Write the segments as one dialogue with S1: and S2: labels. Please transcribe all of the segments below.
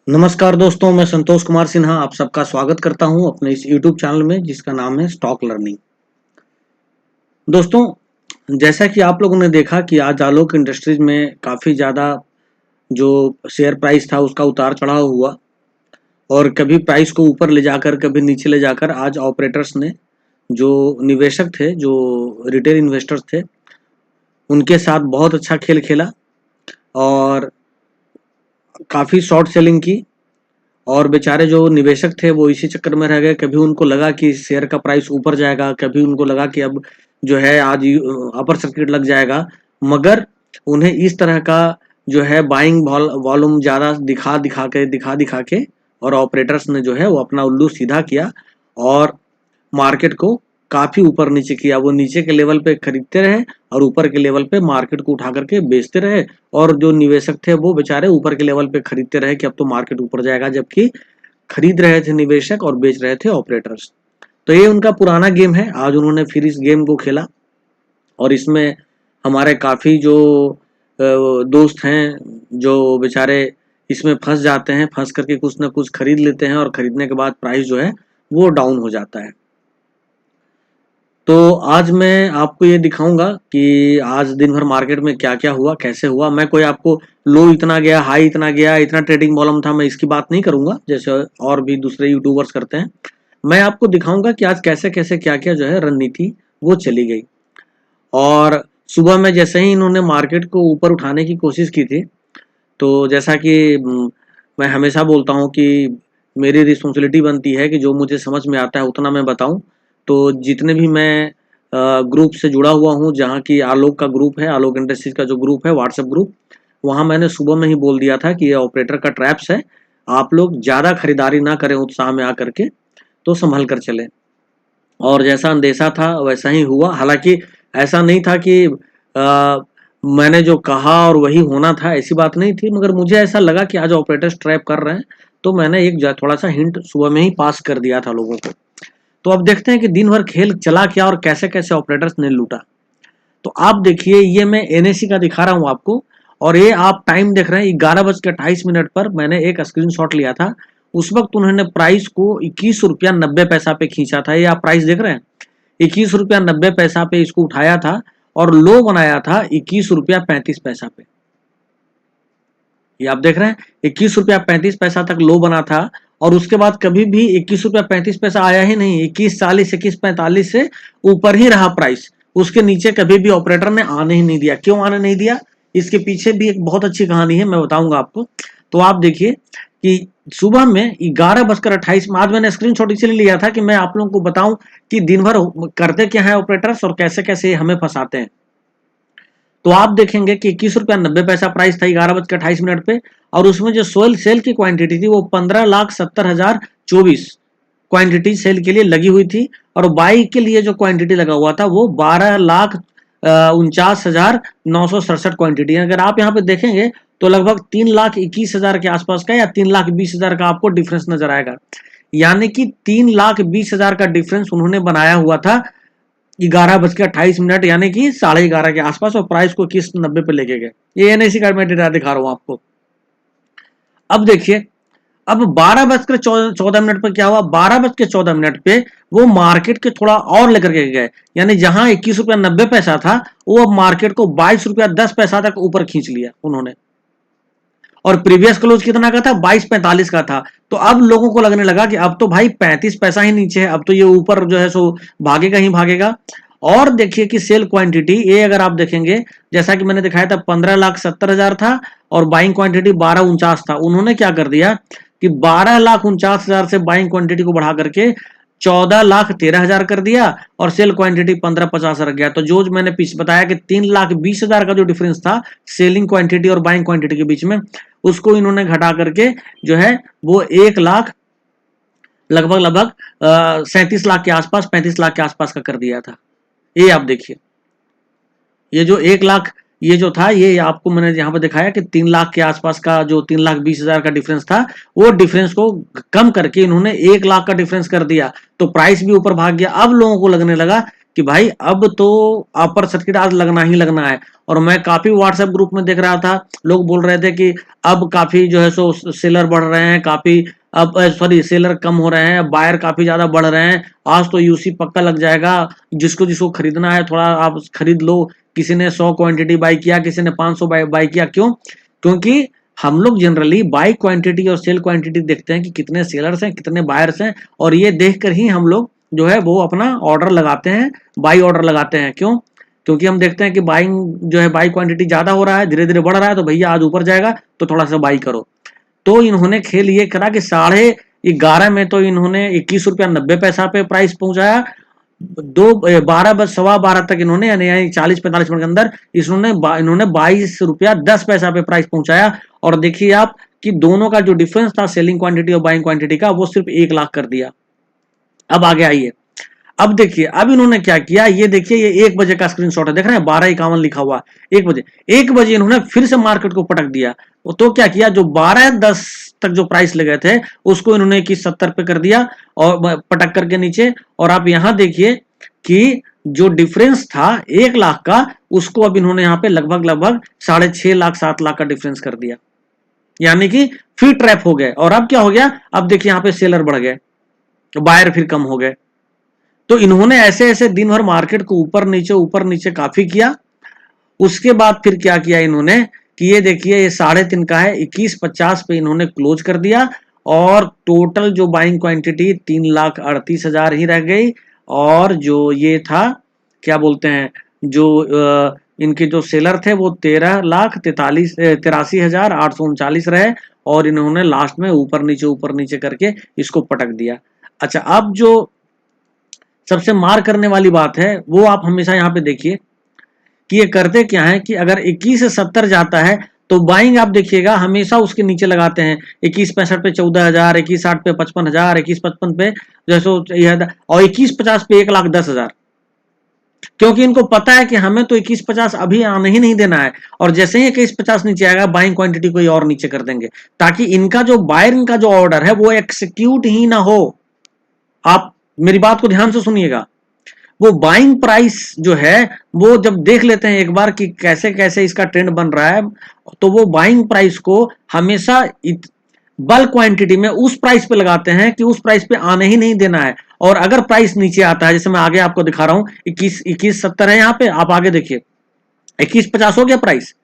S1: नमस्कार दोस्तों, मैं संतोष कुमार सिन्हा आप सबका स्वागत करता हूं अपने इस YouTube चैनल में जिसका नाम है स्टॉक लर्निंग। दोस्तों, जैसा कि आप लोगों ने देखा कि आज आलोक इंडस्ट्रीज में काफ़ी ज़्यादा जो शेयर प्राइस था उसका उतार चढ़ाव हुआ और कभी प्राइस को ऊपर ले जाकर कभी नीचे ले जाकर आज ऑपरेटर्स ने जो निवेशक थे, जो रिटेल इन्वेस्टर्स थे, उनके साथ बहुत अच्छा खेल खेला और काफ़ी शॉर्ट सेलिंग की। और बेचारे जो निवेशक थे वो इसी चक्कर में रह गए। कभी उनको लगा कि शेयर का प्राइस ऊपर जाएगा, कभी उनको लगा कि अब जो है आज अपर सर्किट लग जाएगा, मगर उन्हें इस तरह का जो है बाइंग वॉल्यूम ज़्यादा दिखा दिखा के और ऑपरेटर्स ने जो है वो अपना उल्लू सीधा किया और मार्केट को काफ़ी ऊपर नीचे किया। वो नीचे के लेवल पे खरीदते रहे और ऊपर के लेवल पे मार्केट को उठा करके बेचते रहे और जो निवेशक थे वो बेचारे ऊपर के लेवल पे खरीदते रहे कि अब तो मार्केट ऊपर जाएगा, जबकि खरीद रहे थे निवेशक और बेच रहे थे ऑपरेटर्स। तो ये उनका पुराना गेम है। आज उन्होंने फिर इस गेम को खेला और इसमें हमारे काफ़ी जो दोस्त हैं जो बेचारे इसमें फंस जाते हैं, फंस करके कुछ ना कुछ खरीद लेते हैं और खरीदने के बाद प्राइस जो है वो डाउन हो जाता है। तो आज मैं आपको ये दिखाऊंगा कि आज दिन भर मार्केट में क्या क्या हुआ, कैसे हुआ। मैं कोई आपको लो इतना गया, हाई इतना गया, इतना ट्रेडिंग वॉल्यूम था, मैं इसकी बात नहीं करूंगा जैसे और भी दूसरे यूट्यूबर्स करते हैं। मैं आपको दिखाऊंगा कि आज कैसे कैसे क्या क्या जो है रणनीति वो चली गई। और सुबह में जैसे ही इन्होंने मार्केट को ऊपर उठाने की कोशिश की थी, तो जैसा कि मैं हमेशा बोलता हूँ कि मेरी रिस्पॉन्सिबिलिटी बनती है कि जो मुझे समझ में आता है उतना मैं बताऊँ। तो जितने भी मैं ग्रुप से जुड़ा हुआ हूँ, जहाँ की आलोक का ग्रुप है, आलोक इंडस्ट्रीज का जो ग्रुप है व्हाट्सएप ग्रुप, वहाँ मैंने सुबह में ही बोल दिया था कि ये ऑपरेटर का ट्रैप्स है, आप लोग ज़्यादा खरीदारी ना करें उत्साह में आकर के, तो संभल कर चलें। और जैसा अंदेशा था वैसा ही हुआ। हालांकि ऐसा नहीं था कि मैंने जो कहा और वही होना था, ऐसी बात नहीं थी, मगर मुझे ऐसा लगा कि आज ऑपरेटर्स ट्रैप कर रहे हैं, तो मैंने एक थोड़ा सा हिंट सुबह में ही पास कर दिया था लोगों को। तो अब देखते हैं कि दिन भर खेल चला क्या और कैसे कैसे ऑपरेटर्स ने लूटा। तो आप देखिए, ये मैं एनएससी का दिखा रहा हूँ आपको और ये आप टाइम देख रहे हैं 11:28 पर मैंने एक स्क्रीनशॉट लिया था। उस वक्त उन्होंने प्राइस को 21 रुपया 90 पैसा पे खींचा था। ये आप प्राइस देख रहे हैं, 21 रुपया 90 पैसा पे इसको उठाया था और लो बनाया था 21 रुपया 35 पैसा पे। ये आप देख रहे हैं 21 रुपया 35 पैसा तक लो बना था और उसके बाद कभी भी 21 रुपया 35 पैसा आया ही नहीं। 21 40 21 45 से ऊपर ही रहा प्राइस, उसके नीचे कभी भी ऑपरेटर ने आने ही नहीं दिया। क्यों आने नहीं दिया, इसके पीछे भी एक बहुत अच्छी कहानी है, मैं बताऊंगा आपको। तो आप देखिए कि सुबह में 11:28 में, आज मैंने स्क्रीनशॉट इसलिए लिया था कि मैं आप लोगों को बताऊं कि दिन भर करते क्या है ऑपरेटर्स और कैसे कैसे हमें फंसाते हैं। तो आप देखेंगे कि 21 रुपया 90 पैसा प्राइस था 11:28 पे और उसमें जो सेल की क्वांटिटी थी वो 15,70,024 क्वांटिटी सेल के लिए लगी हुई थी और बाई के लिए जो क्वांटिटी लगा हुआ था वो 12,49,967 क्वांटिटी। अगर आप यहाँ पे देखेंगे तो लगभग 3,21,000 के आसपास का या 3,20,000 का आपको डिफरेंस नजर आएगा। यानी कि 3,20,000 का डिफरेंस उन्होंने बनाया हुआ था 11:28 यानी कि 11:30 के आसपास, और प्राइस को 21.90 पे लेके गए। ये एनएससी का मैं डेटा दिखा रहा हूं आपको। अब देखिए, अब 12:14 पर क्या हुआ, 12:14 पे वो मार्केट के थोड़ा और लेकर के गए, यानी जहां 21 रुपया 90 पैसा था वो अब मार्केट को 22 रुपया 10 पैसा तक ऊपर खींच लिया उन्होंने। और प्रीवियस क्लोज कितना का था, 22.45 का था। तो अब लोगों को लगने लगा कि अब तो भाई 35 पैसा ही नीचे है, अब तो ये ऊपर जो है सो भागेगा ही भागेगा। और देखिए कि सेल क्वांटिटी ये अगर आप देखेंगे, जैसा कि मैंने दिखाया था 15,70,000 था और बाइंग क्वांटिटी 12,49 था। उन्होंने क्या कर दिया कि 12,49,000 से बाइंग क्वांटिटी को बढ़ा करके 14,13,000 कर दिया और सेल क्वांटिटी 15,50 रख गया। तो जो मैंने पीछे बताया कि 3,20,000 का जो डिफरेंस था सेलिंग क्वांटिटी और बाइंग क्वांटिटी के बीच में, उसको इन्होंने घटा करके जो है वो 1,00,000 लगभग 37 लाख के आसपास, 35 लाख के आसपास का कर दिया था। ये आप देखिए, ये जो 1,00,000 ये जो था, ये आपको मैंने यहाँ पे दिखाया कि 3,00,000 के आसपास का जो 3,20,000 का डिफरेंस था, वो डिफरेंस को कम करके इन्होंने 1,00,000 का डिफरेंस कर दिया। तो प्राइस भी ऊपर भाग गया। अब लोगों को लगने लगा कि भाई अब तो अपर सर्किट आज लगना ही लगना है। और मैं काफी व्हाट्सएप ग्रुप में देख रहा था, लोग बोल रहे थे कि अब काफी जो है सो सेलर बढ़ रहे हैं, काफी अब सॉरी सेलर कम हो रहे हैं, बायर काफी ज्यादा बढ़ रहे हैं, आज तो यूसी पक्का लग जाएगा, जिसको जिसको खरीदना है थोड़ा आप खरीद लो। किसी ने 100 क्वांटिटी बाई किया, किसी ने 500 बाई किया। क्यों? क्योंकि हम लोग जनरली बाई क्वांटिटी और सेल क्वांटिटी देखते हैं कि कितने सेलर्स हैं, कितने बायर्स हैं, और ये देखकर ही हम लोग जो है वो अपना ऑर्डर लगाते हैं, बाई ऑर्डर लगाते हैं। क्यों? क्योंकि हम देखते हैं कि बाइंग जो है बाई क्वांटिटी ज्यादा हो रहा है, धीरे धीरे बढ़ रहा है, तो भैया आज ऊपर जाएगा तो थोड़ा सा बाई करो। तो इन्होंने खेल ये करा कि 11:30 में तो इन्होंने 21 रुपया 90 पैसा पे प्राइस पहुंचाया। 12 सवा 12 तक इन्होंने यानी 40-45 मिनट के अंदर इन्होंने 22 रुपया 10 पैसा पे प्राइस पहुंचाया। और देखिए आप कि दोनों का जो डिफरेंस था सेलिंग क्वांटिटी और बाइंग क्वांटिटी का, वो सिर्फ 1 लाख कर दिया। अब आगे आइए, अब देखिए अब इन्होंने क्या किया, ये देखिए ये 1 बजे का स्क्रीनशॉट है, देख रहे हैं 12:51 लिखा हुआ 1 बजे इन्होंने फिर से मार्केट को पटक दिया। तो क्या किया, जो 12:10 तक जो प्राइस लगे थे उसको इन्होंने 21.70 पे कर दिया और पटक करके नीचे। और आप यहां देखिए कि जो डिफरेंस था 1 लाख का, उसको अब इन्होंने यहाँ पे लगभग 6.5 लाख 7 लाख का डिफरेंस कर दिया, यानी कि फिर ट्रैप हो गए। और अब क्या हो गया, अब देखिए यहाँ पे सेलर बढ़ गए, बायर फिर कम हो गए। तो इन्होंने ऐसे ऐसे दिन भर मार्केट को ऊपर नीचे काफी किया। उसके बाद फिर क्या किया इन्होंने कि ये देखिए ये 3.5 का है, 21.50 पे इन्होंने क्लोज कर दिया। और टोटल जो बाइंग क्वांटिटी 3,38,000 ही रह गई। और जो ये था क्या बोलते हैं, जो इनके जो सेलर थे वो 13,83,839 रहे। और इन्होंने लास्ट में ऊपर नीचे करके इसको पटक दिया। अच्छा, अब जो सबसे मार करने वाली बात है वो आप हमेशा यहाँ पे देखिए कि ये करते क्या है कि अगर 21 से 70 जाता है तो बाइंग आप देखिएगा हमेशा उसके नीचे लगाते हैं। 21.65 पे 14,000, 21.60 पे 55,000, 21.55 पे जैसे, और 21.50 पे 1,10,000। क्योंकि इनको पता है कि हमें तो 21.50 अभी आने ही नहीं देना है, और जैसे ही 21.50 नीचे आएगा बाइंग क्वांटिटी कोई और नीचे कर देंगे, ताकि इनका जो बायर का जो ऑर्डर है वो एक्सिक्यूट ही ना हो। आप मेरी बात को ध्यान से सुनिएगा, वो बाइंग प्राइस जो है वो जब देख लेते हैं एक बार कि कैसे कैसे इसका ट्रेंड बन रहा है, तो वो बाइंग प्राइस को हमेशा बल्क क्वांटिटी में उस प्राइस पे लगाते हैं कि उस प्राइस पे आने ही नहीं देना है। और अगर प्राइस नीचे आता है, जैसे मैं आगे आपको दिखा रहा हूं, 21.70 है यहाँ पे, आप आगे देखिए 21.50 हो गया प्राइस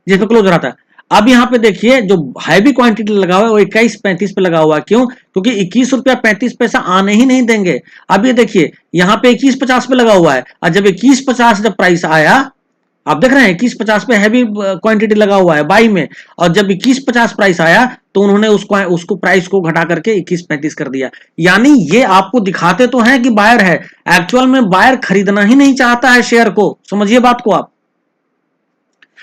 S1: जिस पे क्लोज हो रहा था। अब यहाँ पे देखिए जो हैवी क्वांटिटी लगा हुआ है वो 21.35 पे लगा हुआ है। क्यों? क्योंकि 21 रुपया 35 पैसा आने ही नहीं देंगे। अब ये देखिए यहाँ पे 21.50 पे लगा हुआ है, और जब 21.50 जब प्राइस आया, आप देख रहे हैं 21.50 पे हैवी क्वांटिटी लगा हुआ है बाई में, और जब 21.50 प्राइस आया तो उन्होंने उसको प्राइस को घटा करके 21.35 कर दिया। यानी ये आपको दिखाते तो हैं कि बायर है, एक्चुअल में बायर खरीदना ही नहीं चाहता है शेयर को। समझिए बात को आप,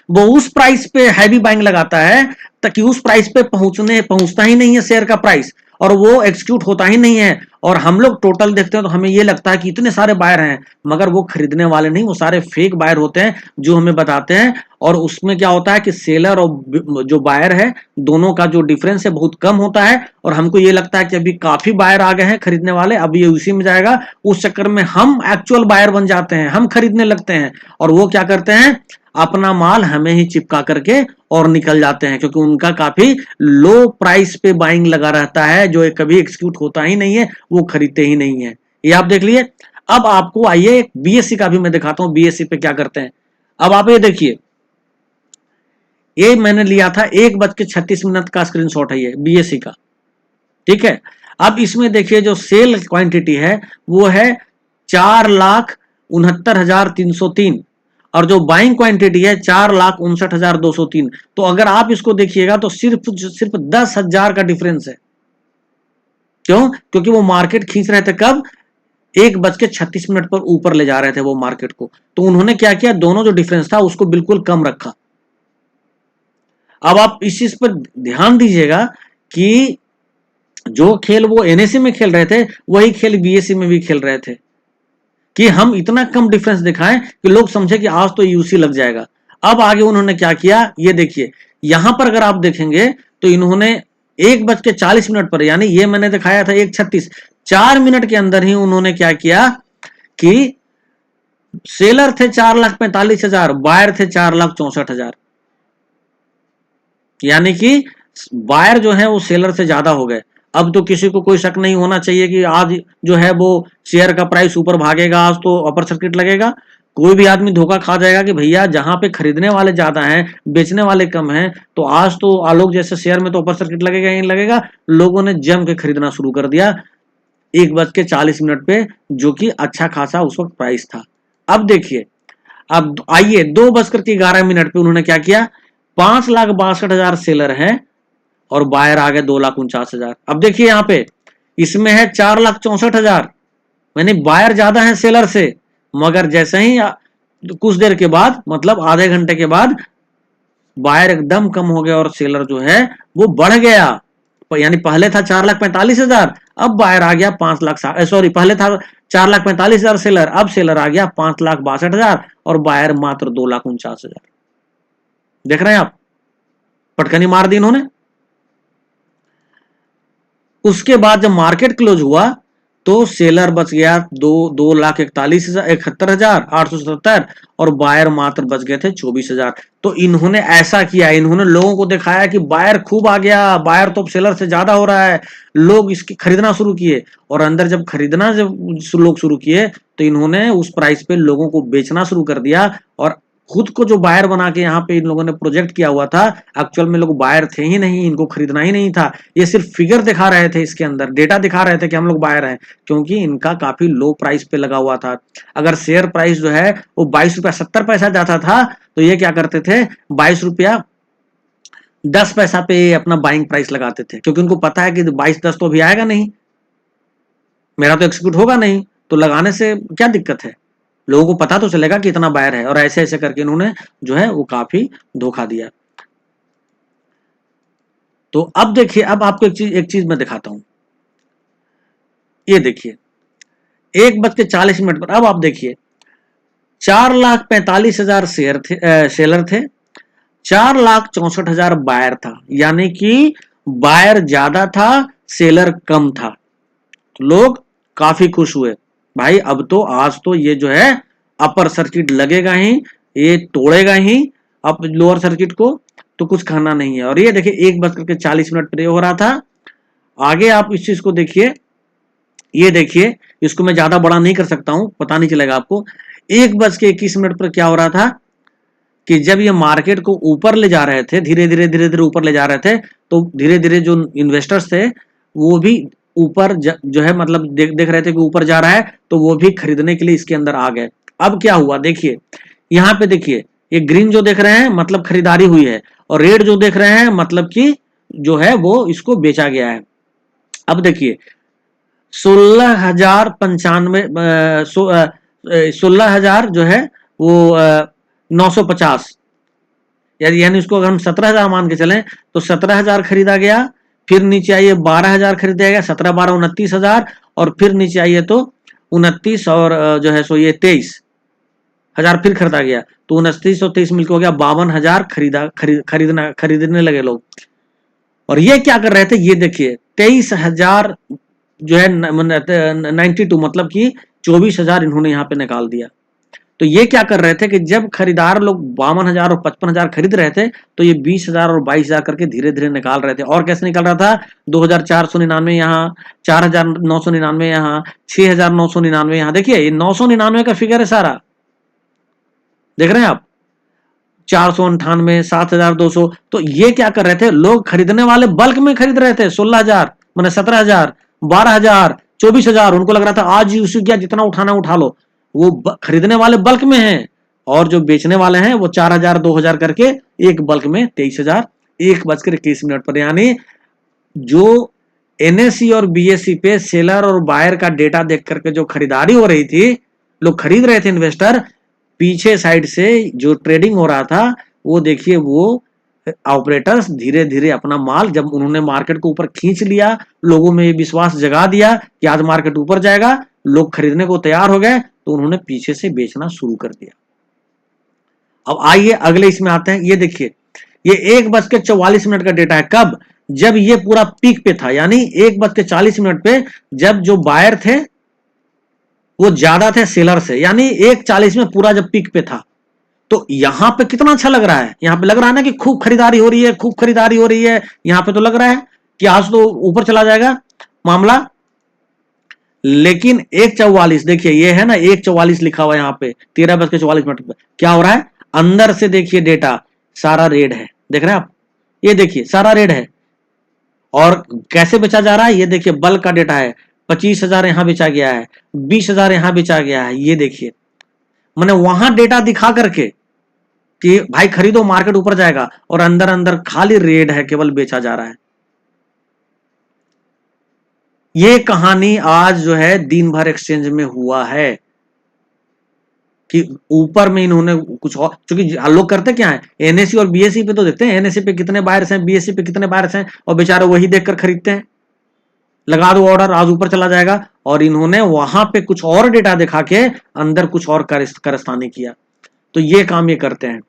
S1: वो उस प्राइस पे हैवी बाइंग लगाता है ताकि उस प्राइस पे पहुंचता ही नहीं है शेयर का प्राइस, और वो एक्सिक्यूट होता ही नहीं है। और हम लोग टोटल देखते हैं तो हमें ये लगता है कि इतने सारे बायर हैं, मगर वो खरीदने वाले नहीं, वो सारे फेक बायर होते हैं जो हमें बताते हैं। और उसमें क्या होता है कि सेलर और जो बायर है दोनों का जो डिफरेंस है बहुत कम होता है, और हमको ये लगता है कि अभी काफी बायर आ गए हैं खरीदने वाले, अब ये उसी में जाएगा। उस चक्कर में हम एक्चुअल बायर बन जाते हैं, हम खरीदने लगते हैं, और वो क्या करते हैं, अपना माल हमें ही चिपका करके और निकल जाते हैं, क्योंकि उनका काफी लो प्राइस पे बाइंग लगा रहता है जो कभी एक्सिक्यूट होता ही नहीं है, वो खरीदते ही नहीं है। ये आप देख लिए। अब आपको आइए बीएससी का भी मैं दिखाता हूं, बीएससी पे क्या करते हैं। अब आप ये देखिए, ये मैंने लिया था 1:36 का स्क्रीनशॉट है ये बीएससी का, ठीक है। अब इसमें देखिए जो सेल क्वांटिटी है वो है 4,69,303, और जो बाइंग क्वांटिटी है 4,59,203। तो अगर आप इसको देखिएगा तो सिर्फ 10,000 का डिफरेंस है। क्यों? क्योंकि वो मार्केट खींच रहे थे कब, 1:36 पर ऊपर ले जा रहे थे वो मार्केट को। तो उन्होंने क्या किया, दोनों जो डिफरेंस था उसको बिल्कुल कम रखा। अब आप इस चीज पर ध्यान दीजिएगा कि जो खेल वो एनएससी में खेल रहे थे वही खेल बीएससी में भी खेल रहे थे, कि हम इतना कम डिफरेंस दिखाएं कि लोग समझे कि आज तो यूसी लग जाएगा। अब आगे उन्होंने क्या किया, ये देखिए यहां पर अगर आप देखेंगे तो इन्होंने 1:40 पर, यानी ये मैंने दिखाया था 1:36, 4 मिनट के अंदर ही उन्होंने क्या किया कि सेलर थे 4,45,000, बायर थे 4,64,000, यानी कि बायर जो है वो सेलर से ज्यादा हो गए। अब तो किसी को कोई शक नहीं होना चाहिए कि आज जो है वो शेयर का प्राइस ऊपर भागेगा, आज तो अपर सर्किट लगेगा। कोई भी आदमी धोखा खा जाएगा कि भैया जहां पे खरीदने वाले ज्यादा हैं, बेचने वाले कम हैं, तो आज तो आलोक जैसे शेयर में तो अपर सर्किट लगेगा ही लगेगा। लोगों ने जम के खरीदना शुरू कर दिया 1:40 पे, जो कि अच्छा खासा उस वक्त प्राइस था। अब देखिए, अब आइए 2:11 पे उन्होंने क्या किया, 5,62,000 सेलर हैं और बायर आ गए 2,49,000। अब देखिए यहाँ पे इसमें है 4,64,000, यानी बायर ज्यादा है सेलर से, मगर जैसे ही कुछ देर के बाद, मतलब आधे घंटे के बाद, बायर एकदम कम हो गया और सेलर जो है वो बढ़ गया। यानी पहले था 4,45,000, अब बायर आ गया 5,00,000, सॉरी पहले था 4,45,000 सेलर, अब सेलर आ गया 5,62,000 और बायर मात्र 2,49,000। देख रहे हैं आप, पटकनी मार दी इन्होंने। उसके बाद जब मार्केट क्लोज हुआ तो सेलर बच गया 2,71,870 और बायर मात्र बच गए थे 24,000। तो इन्होंने ऐसा किया, इन्होंने लोगों को दिखाया कि बायर खूब आ गया, बायर तो सेलर से ज्यादा हो रहा है। लोग इसकी खरीदना शुरू किए और अंदर जब खरीदना जब लोग शुरू किए तो इन्होंने उस प्राइस पे लोगों को बेचना शुरू कर दिया और खुद को जो बायर बना के यहाँ पे इन लोगों ने प्रोजेक्ट किया हुआ था, एक्चुअल में लोग बायर थे ही नहीं, इनको खरीदना ही नहीं था। ये सिर्फ फिगर दिखा रहे थे, इसके अंदर डेटा दिखा रहे थे कि हम लोग बायर हैं, क्योंकि इनका काफी लो प्राइस पे लगा हुआ था। अगर शेयर प्राइस जो है वो 22 रुपया 70 पैसा जाता था तो ये क्या करते थे, 22 रुपया 10 पैसा पे अपना बाइंग प्राइस लगाते थे, क्योंकि उनको पता है कि 22-10 तो अभी आएगा नहीं, मेरा तो एक्सिक्यूट होगा नहीं, तो लगाने से क्या दिक्कत है, लोगों को पता तो चलेगा कि इतना बायर है। और ऐसे ऐसे करके इन्होंने जो है वो काफी धोखा दिया। तो अब देखिए, अब आपको एक चीज मैं दिखाता हूं। ये देखिए 1:40 पर अब आप देखिए 4,45,000 शेयर थे, सेलर थे, 4,64,000 बायर था, यानी कि बायर ज्यादा था, सेलर कम था। तो लोग काफी खुश हुए, भाई अब तो आज तो ये जो है अपर सर्किट लगेगा ही, ये तोड़ेगा ही अब लोअर सर्किट को, तो कुछ खाना नहीं है। और ये देखिए 1:40 पर हो रहा था। आगे आप इस चीज को देखिए, ये देखिए, इसको मैं ज्यादा बड़ा नहीं कर सकता हूं, पता नहीं चलेगा आपको। 1:21 पर क्या हो रहा था कि जब ये मार्केट को ऊपर ले जा रहे थे, धीरे धीरे ऊपर ले जा रहे थे, तो धीरे धीरे जो इन्वेस्टर्स थे वो भी ऊपर जो है मतलब देख रहे थे कि ऊपर जा रहा है, तो वो भी खरीदने के लिए इसके अंदर आ गए। अब क्या हुआ देखिए, यहाँ पे देखिए ये ग्रीन जो देख रहे हैं मतलब खरीदारी हुई है, और रेड जो देख रहे हैं मतलब कि जो है वो इसको बेचा गया है। अब देखिए 16,095, 16,000 जो है वो 950, यानी इसको अगर हम 17,000 मान के चलें तो 17,000 खरीदा गया, फिर नीचे आइए 12,000 खरीदा गया, 17-12 29,000, और फिर नीचे आइए तो 29 और जो है सो ये 23,000 फिर खरीदा गया, तो 29 और 23 मिलकर हो गया 52,000 खरीदने लगे लोग। और ये क्या कर रहे थे, ये देखिए 23,000 जो है 92, मतलब कि 24,000 इन्होंने यहाँ पे निकाल दिया। तो ये क्या कर रहे थे कि जब खरीदार लोग 52,000 और 55,000 खरीद रहे थे, तो ये 20,000 और 22,000 करके धीरे धीरे निकाल रहे थे। और कैसे निकल रहा था, 2,499 यहाँ, 4,999 यहाँ, 6,999 यहाँ। देखिए ये 999 का फिगर है सारा, देख रहे हैं आप, 498, 7,200। तो ये क्या कर रहे थे, लोग खरीदने वाले बल्क में खरीद रहे थे, 16,000 मैंने 17,000, 12,000, 24,000। उनको लग रहा था आज इश्यू किया, जितना उठाना उठा लो। वो खरीदने वाले बल्क में हैं, और जो बेचने वाले हैं वो 4,000, 2,000 करके एक बल्क में 23,000 1:21 पर। यानी जो एनएससी और बीएससी पे सेलर और बायर का डेटा देख करके जो खरीदारी हो रही थी, लोग खरीद रहे थे इन्वेस्टर, पीछे साइड से जो ट्रेडिंग हो रहा था, वो देखिए वो ऑपरेटर्स धीरे धीरे अपना माल, जब उन्होंने मार्केट को ऊपर खींच लिया, लोगों में विश्वास जगा दिया कि आज मार्केट ऊपर जाएगा, लोग खरीदने को तैयार हो गए, तो उन्होंने पीछे से बेचना शुरू कर दिया। अब आइए अगले इसमें आते हैं। ये देखिए ये 1:44 का डेटा है, कब, जब ये पूरा पीक पे था, यानी 1:40 पे जब जो बायर थे वो ज्यादा थे सेलर से, यानी 1.40 में पूरा जब पीक पे था। तो यहां पे कितना अच्छा लग रहा है, यहां पे लग रहा है ना कि खूब खरीदारी हो रही है, खूब खरीदारी हो रही है। यहां पे तो लग रहा है कि आज तो ऊपर चला जाएगा मामला। लेकिन 1.44 देखिए, ये है ना 1.44 लिखा हुआ है यहाँ पे 13:44 पे। क्या हो रहा है अंदर से, देखिए डेटा सारा रेड है, देख रहे हैं आप, ये देखिए सारा रेड है। और कैसे बेचा जा रहा है ये देखिए, बल्क का डेटा है, 25,000 यहां बेचा गया है, 20,000 यहां बेचा गया है। ये देखिए, मैंने वहां डेटा दिखा करके कि भाई खरीदो मार्केट ऊपर जाएगा, और अंदर अंदर खाली रेड है, केवल बेचा जा रहा है। ये कहानी आज जो है दिन भर एक्सचेंज में हुआ है कि ऊपर में इन्होंने कुछ और, क्योंकि लोग करते क्या है, एनएससी और बीएससी पे तो देखते हैं, एनएससी पे कितने बायर्स हैं, बीएससी पे कितने बायर्स हैं, और बेचारे वही देखकर खरीदते हैं, लगा दो ऑर्डर आज ऊपर चला जाएगा। और इन्होंने वहां पे कुछ और डेटा दिखा के अंदर कुछ और कारस्तानी किया। तो ये काम ये करते हैं।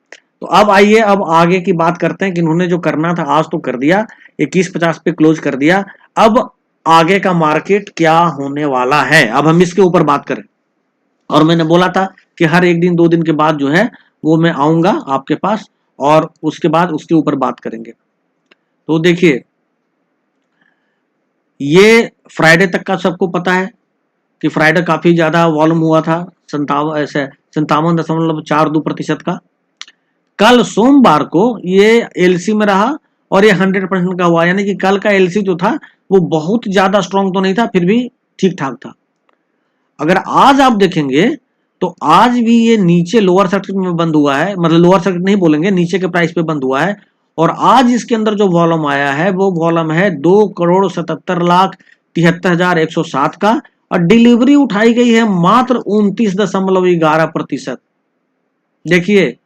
S1: तो अब आइए, अब आगे की बात करते हैं कि इन्होंने जो करना था आज तो कर दिया, 21.50 पे क्लोज कर दिया। अब आगे का मार्केट क्या होने वाला है, अब हम इसके ऊपर बात करें। और मैंने बोला था कि हर एक दिन 2 दिन के बाद जो है वो मैं आऊंगा आपके पास, और उसके बाद उसके ऊपर बात करेंगे। तो देखिए, ये फ्राइडे तक का सबको पता है कि फ्राइडे काफी ज्यादा वॉल्यूम हुआ था, 57.42% का। कल सोमवार को ये एलसी में रहा और ये 100% का हुआ, यानी कि कल का एलसी जो था वो बहुत ज्यादा स्ट्रॉन्ग तो नहीं था, फिर भी ठीक ठाक था। अगर आज आप देखेंगे तो आज भी ये नीचे लोअर सर्किट में बंद हुआ है, मतलब लोअर सर्किट नहीं बोलेंगे, नीचे के प्राइस पे बंद हुआ है। और आज इसके अंदर जो वॉल्यूम आया है वो वॉल्यूम है 2,77,73,107 का, और डिलीवरी उठाई गई है मात्र 29.11%। देखिए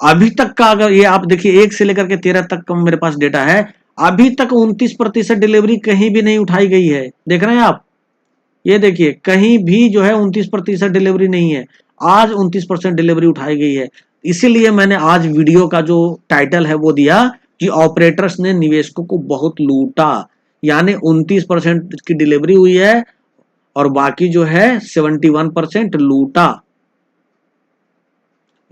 S1: अभी तक का, अगर ये आप देखिए 1 से लेकर के 13 तक का मेरे पास डेटा है, अभी तक 29% डिलीवरी कहीं भी नहीं उठाई गई है। देख रहे हैं आप, ये देखिए कहीं भी जो है 29% डिलीवरी नहीं है, आज 29% डिलीवरी उठाई गई है। इसीलिए मैंने आज वीडियो का जो टाइटल है वो दिया कि ऑपरेटर्स ने निवेशकों को बहुत लूटा, यानी 29% की डिलीवरी हुई है और बाकी जो है 71% लूटा।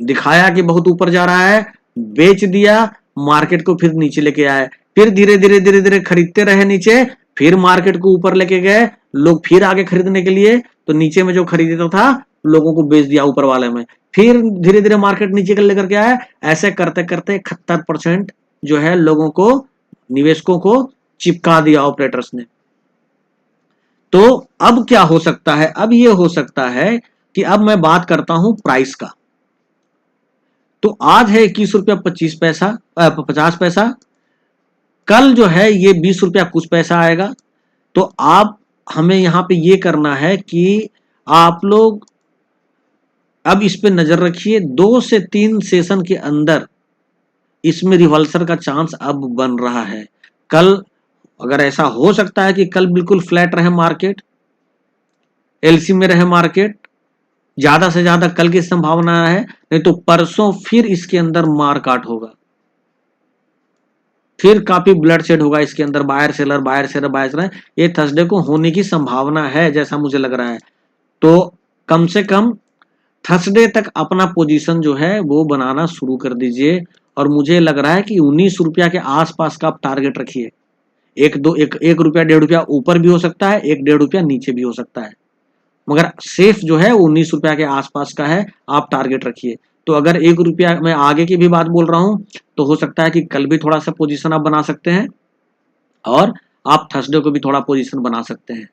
S1: दिखाया कि बहुत ऊपर जा रहा है, बेच दिया, मार्केट को फिर नीचे लेके आए, फिर धीरे धीरे धीरे धीरे खरीदते रहे नीचे, फिर मार्केट को ऊपर लेके गए, लोग फिर आगे खरीदने के लिए, तो नीचे में जो खरीदता था लोगों को बेच दिया ऊपर वाले में, फिर धीरे धीरे मार्केट नीचे कर लेकर के आया। ऐसे करते करते 71% जो है लोगों को, निवेशकों को चिपका दिया ऑपरेटर्स ने। तो अब क्या हो सकता है, अब ये हो सकता है कि अब मैं बात करता हूं प्राइस का। तो आज है 21 रुपया 50 पैसा, कल जो है ये 20 रुपया कुछ पैसा आएगा। तो आप हमें यहां पे ये करना है कि आप लोग अब इस पे नजर रखिए, 2 से 3 सेशन के अंदर इसमें रिवर्सल का चांस अब बन रहा है। कल अगर ऐसा हो सकता है कि कल बिल्कुल फ्लैट रहे मार्केट, एलसी में रहे मार्केट, ज्यादा से ज्यादा कल की संभावना है, नहीं तो परसों फिर इसके अंदर मारकाट होगा, फिर काफी ब्लड शेड होगा इसके अंदर, buyer seller buyer seller buyer seller, ये थर्सडे को होने की संभावना है जैसा मुझे लग रहा है। तो कम से कम थर्सडे तक अपना पोजीशन जो है वो बनाना शुरू कर दीजिए, और मुझे लग रहा है कि 19 रुपया के आसपास का आप टारगेट रखिए। एक रुपया 1.5 रुपया ऊपर भी हो सकता है, 1-1.5 रुपया नीचे भी हो सकता है, मगर सेफ जो है 19 रुपया के आसपास का है, आप टारगेट रखिए। तो अगर 1 रुपया, मैं आगे की भी बात बोल रहा हूं, तो हो सकता है कि कल भी थोड़ा सा पोजीशन आप बना सकते हैं, और आप थर्सडे को भी थोड़ा पोजीशन बना सकते हैं।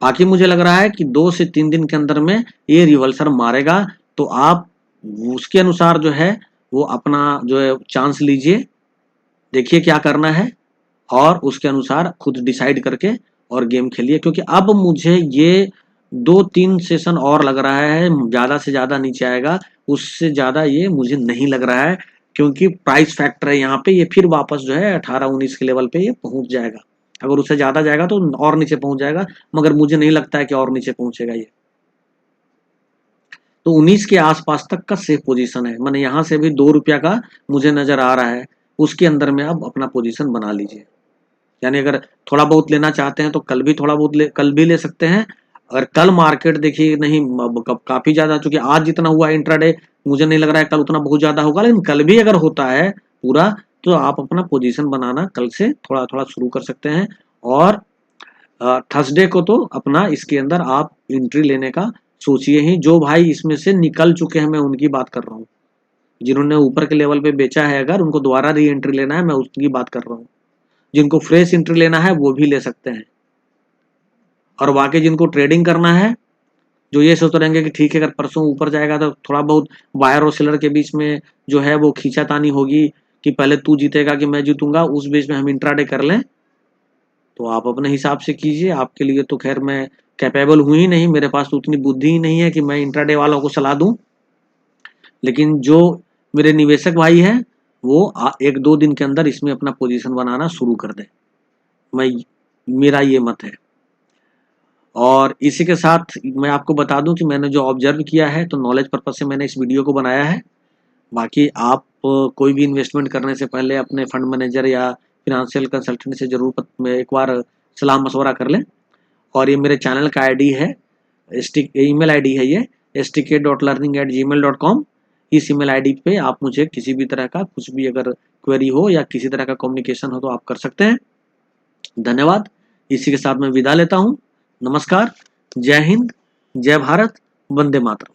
S1: बाकी मुझे लग रहा है कि 2 से 3 दिन के अंदर में ये रिवर्सल मारेगा, तो आप उसके अनुसार जो है वो अपना जो है चांस लीजिए, देखिए क्या करना है, और उसके अनुसार खुद डिसाइड करके और गेम खेलिए। क्योंकि अब मुझे ये 2-3 सेशन और लग रहा है ज्यादा से ज्यादा नीचे आएगा, उससे ज्यादा ये मुझे नहीं लग रहा है, क्योंकि प्राइस फैक्टर है यहाँ पे, ये फिर वापस जो है 18-19 के लेवल पे ये पहुंच जाएगा। अगर उससे ज्यादा जाएगा तो और नीचे पहुंच जाएगा, मगर मुझे नहीं लगता है कि और नीचे पहुंचेगा ये। तो 19 के आसपास तक का सेफ पोजीशन है, मैंने यहां से भी 2 रुपया का मुझे नजर आ रहा है, उसके अंदर में आप अपना पोजीशन बना लीजिए। यानी अगर थोड़ा बहुत लेना चाहते हैं तो कल भी थोड़ा बहुत कल भी ले सकते हैं, अगर कल मार्केट देखिए नहीं काफी ज्यादा, चूंकि आज जितना हुआ इंट्राडे मुझे नहीं लग रहा है कल उतना बहुत ज्यादा होगा, लेकिन कल भी अगर होता है पूरा तो आप अपना पोजीशन बनाना कल से थोड़ा थोड़ा शुरू कर सकते हैं। और थर्सडे को तो अपना इसके अंदर आप एंट्री लेने का सोचिए ही। जो भाई इसमें से निकल चुके हैं मैं उनकी बात कर रहा हूँ, जिन्होंने ऊपर के लेवल पे बेचा है अगर उनको दोबारा री एंट्री लेना है मैं उसकी बात कर रहा हूँ। जिनको फ्रेश एंट्री लेना है वो भी ले सकते हैं। और बाकी जिनको ट्रेडिंग करना है, जो ये सोच रहेंगे कि ठीक है अगर परसों ऊपर जाएगा तो थोड़ा बहुत बायर और सेलर के बीच में जो है वो खींचातानी होगी कि पहले तू जीतेगा कि मैं जीतूंगा, उस बीच में हम इंट्राडे कर लें, तो आप अपने हिसाब से कीजिए। आपके लिए तो खैर मैं कैपेबल हूं ही नहीं, मेरे पास तो उतनी बुद्धि ही नहीं है कि मैं इंट्राडे वालों को सलाह दूं। लेकिन जो मेरे निवेशक भाई हैं वो 1-2 दिन के अंदर इसमें अपना पोजीशन बनाना शुरू कर दें, मैं मेरा ये मत है। और इसी के साथ मैं आपको बता दूं कि मैंने जो ऑब्जर्व किया है तो नॉलेज पर्पज से मैंने इस वीडियो को बनाया है। बाकी आप कोई भी इन्वेस्टमेंट करने से पहले अपने फंड मैनेजर या फिनेंशियल कंसल्टेंट से जरूर एक बार सलाह मशवरा कर लें। और ये मेरे चैनल का आईडी है, ईमेल आईडी है ये stk.learning@gmail.com। इस ईमेल आईडी पे आप मुझे किसी भी तरह का कुछ भी अगर क्वेरी हो या किसी तरह का कम्युनिकेशन हो तो आप कर सकते हैं। धन्यवाद। इसी के साथ मैं विदा लेता हूँ। नमस्कार, जय हिंद, जय भारत, वंदे मातरम।